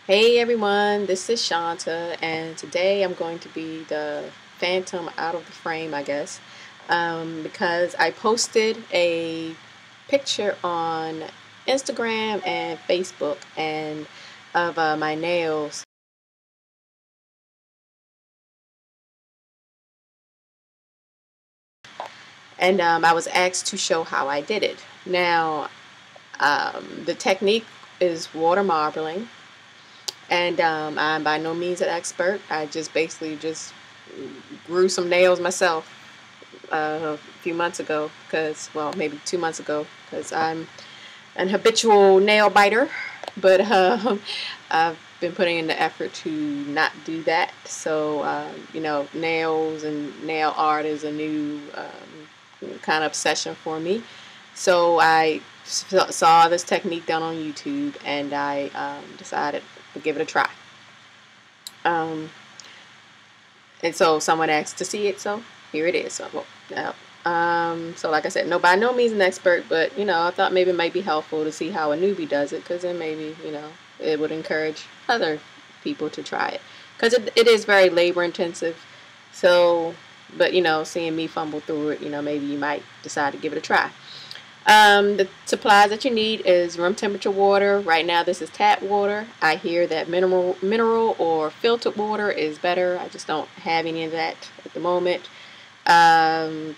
Hey everyone, this is Shanta, and today I'm going to be the phantom out of the frame, I guess, because I posted a picture on Instagram and Facebook and of my nails, and I was asked to show how I did it. Now, the technique is water marbling, and I'm by no means an expert. I just basically just grew some nails myself a few months ago, because, well, maybe 2 months ago, because I'm an habitual nail biter, but I've been putting in the effort to not do that. So, nails and nail art is a new kind of obsession for me. So I saw this technique done on YouTube, and I decided to give it a try. Um, and so someone asked to see it, so here it is. So, so like I said, no, by no means an expert, but I thought maybe it might be helpful to see how a newbie does it, because then maybe it would encourage other people to try it, because it is very labor intensive. So, but seeing me fumble through it, maybe you might decide to give it a try. The supplies that you need is room temperature water. Right now this is tap water. I hear that mineral or filtered water is better. I just don't have any of that at the moment. So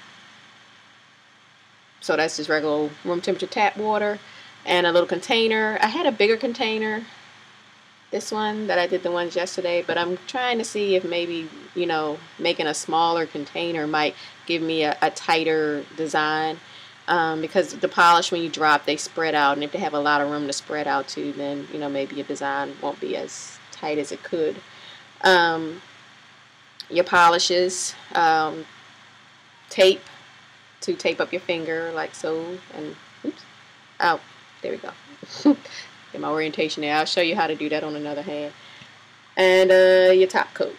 that's just regular room temperature tap water, and a little container. I had a bigger container, this one that I did the ones yesterday, but I'm trying to see if maybe making a smaller container might give me a tighter design. Because the polish, when you drop, they spread out, and if they have a lot of room to spread out to, then maybe your design won't be as tight as it could. Your polishes, tape to tape up your finger like so, and oops, oh, there we go. Get my orientation there. I'll show you how to do that on another hand. And your top coat.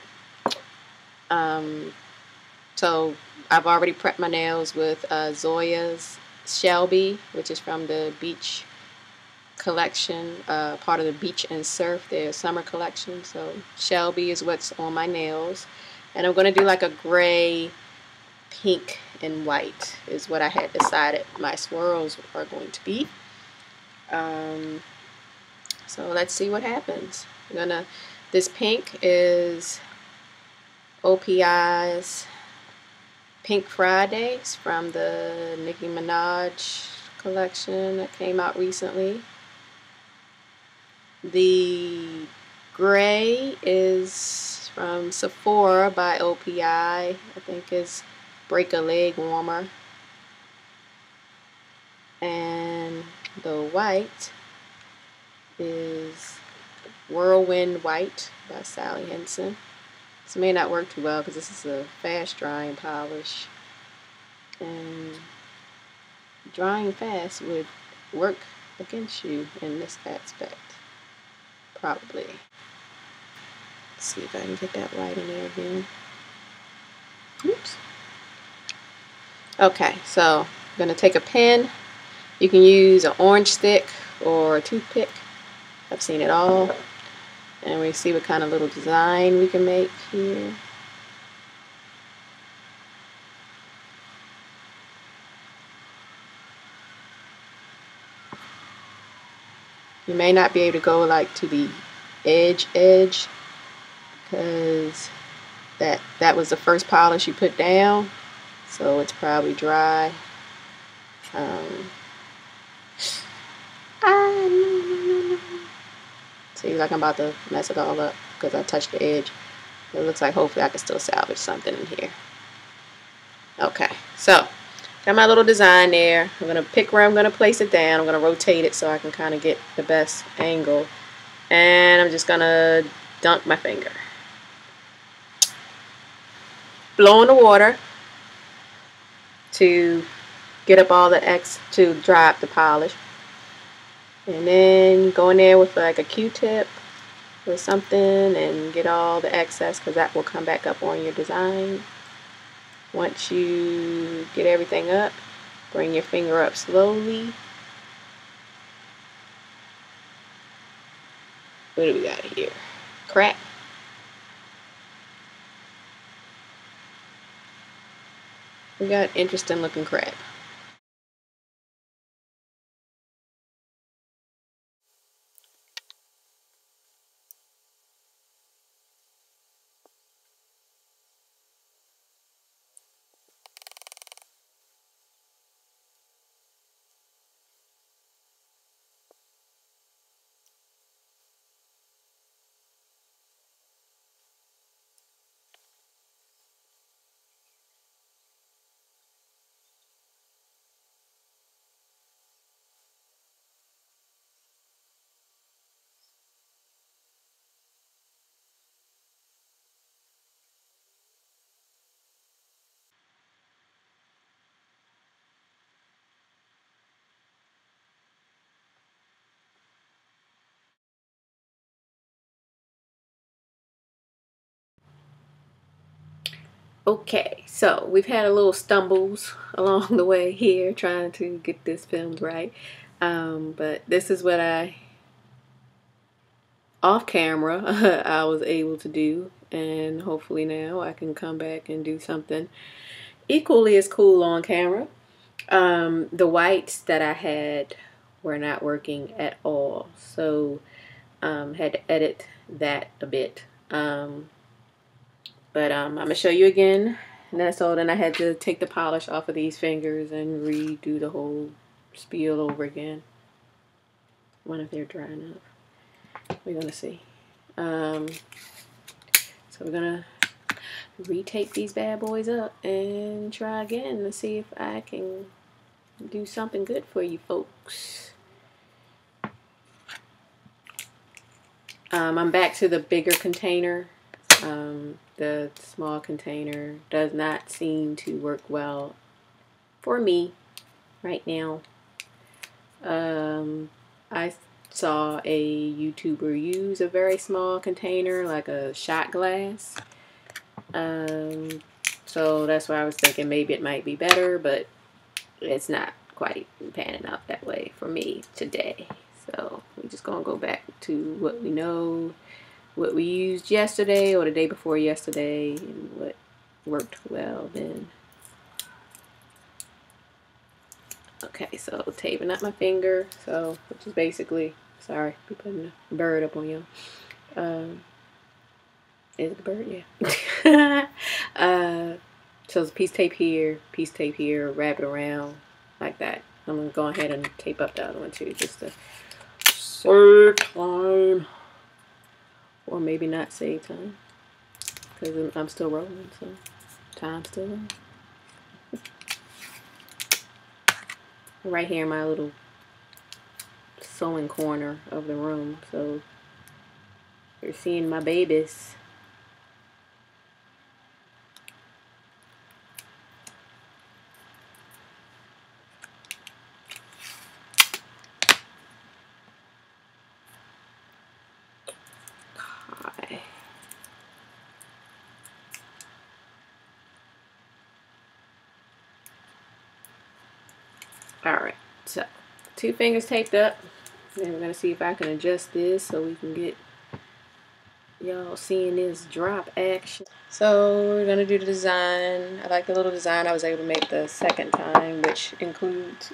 So I've already prepped my nails with Zoya's Shelby, which is from the beach collection, part of the beach and surf, their summer collection. So Shelby is what's on my nails, and I'm going to do like a gray, pink, and white is what I had decided my swirls are going to be. So let's see what happens. This pink is OPI's Pink Friday. It's from the Nicki Minaj collection that came out recently. The gray is from Sephora by OPI. I think it's Break a Leg Warmer. And the white is Whirlwind White by Sally Henson. This may not work too well because this is a fast drying polish, and drying fast would work against you in this aspect, probably. Let's see if I can get that white in there again. Oops. Okay, so I'm going to take a pen. You can use an orange stick or a toothpick. I've seen it all. And we see what kind of little design we can make here. You may not be able to go like to the edge because that was the first polish you put down, so it's probably dry. See, like I'm about to mess it all up because I touched the edge. It looks like hopefully I can still salvage something in here. Okay, so got my little design there. I'm going to pick where I'm going to place it down. I'm going to rotate it so I can kind of get the best angle. And I'm just going to dunk my finger. Blow in the water to get up all the to dry up the polish. And then go in there with like a Q-tip or something and get all the excess, because that will come back up on your design. Once you get everything up, bring your finger up slowly. What do we got here? Crap. We got interesting looking crap. Okay, so we've had a little stumbles along the way here trying to get this filmed right. But this is what off camera, I was able to do. And hopefully now I can come back and do something equally as cool on camera. The whites that I had were not working at all. So had to edit that a bit. But I'm going to show you again. And that's all. Then I had to take the polish off of these fingers and redo the whole spiel over again. I wonder if they're dry enough. We're going to see. So we're going to retake these bad boys up and try again to see if I can do something good for you folks. I'm back to the bigger container. The small container does not seem to work well for me right now. I saw a YouTuber use a very small container, like a shot glass. So that's why I was thinking maybe it might be better, but it's not quite panning out that way for me today. So we're just gonna go back to what we know, what we used yesterday or the day before yesterday, and what worked well then. Okay, so taping up my finger, so which is basically, sorry, be putting a bird up on you. Is it a bird? Yeah. So it's piece tape here, wrap it around like that. I'm gonna go ahead and tape up the other one too, just to save time, or maybe not save time, because I'm still rolling, so time's still rolling. Right here in my little sewing corner of the room, so you're seeing my babies. Alright, so 2 fingers taped up. And we're going to see if I can adjust this so we can get y'all seeing this drop action. So we're going to do the design. I like the little design I was able to make the second time, which includes,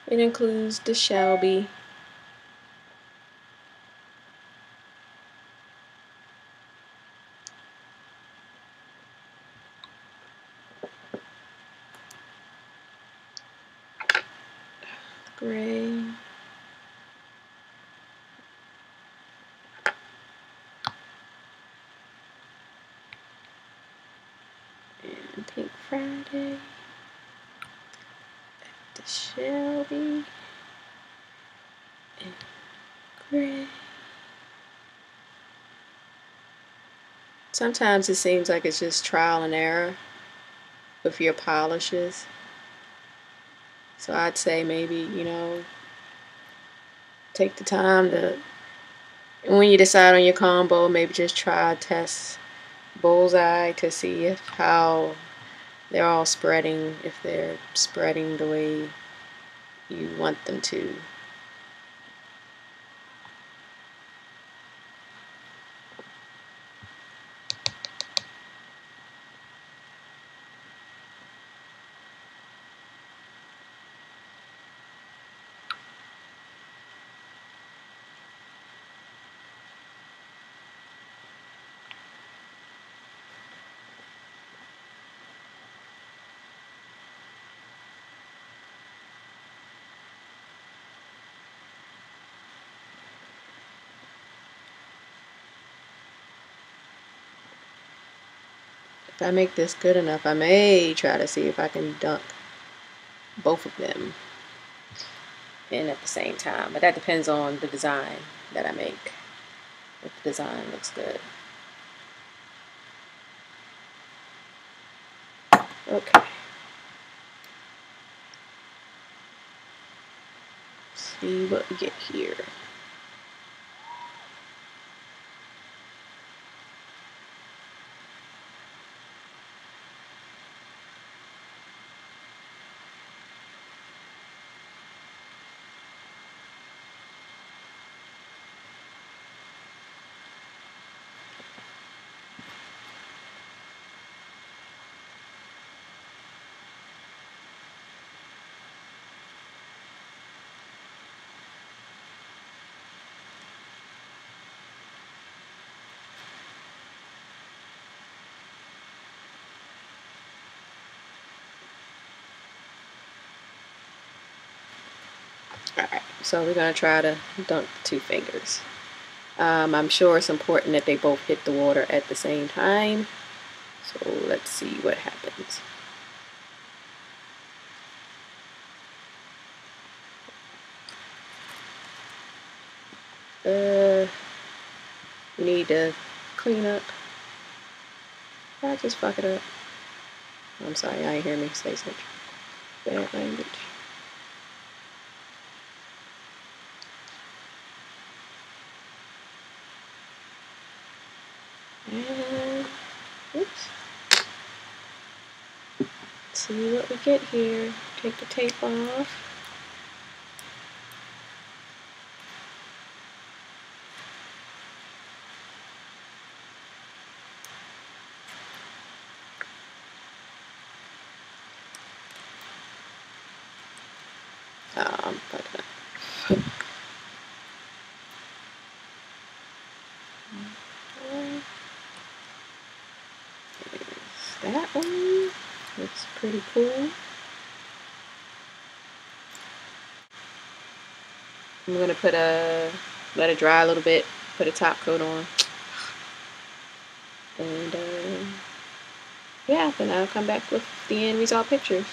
it includes the Shelby. Gray. And Pink Friday. The Shelby. And gray. Sometimes it seems like it's just trial and error with your polishes. So I'd say maybe, you know, take the time to, when you decide on your combo, maybe just try test bullseye to see if how they're all spreading, if they're spreading the way you want them to. If I make this good enough, I may try to see if I can dunk both of them in at the same time. But that depends on the design that I make. If the design looks good. Okay. See what we get here. Alright, so we're going to try to dunk 2 fingers. I'm sure it's important that they both hit the water at the same time. So let's see what happens. You need to clean up. I just fuck it up. I'm sorry, I ain't hear me say such bad language. And oops. Let's see what we get here. Take the tape off. I'm fucking up. There's that one. Looks pretty cool. I'm gonna let it dry a little bit, put a top coat on, and yeah, then I'll come back with the end result pictures.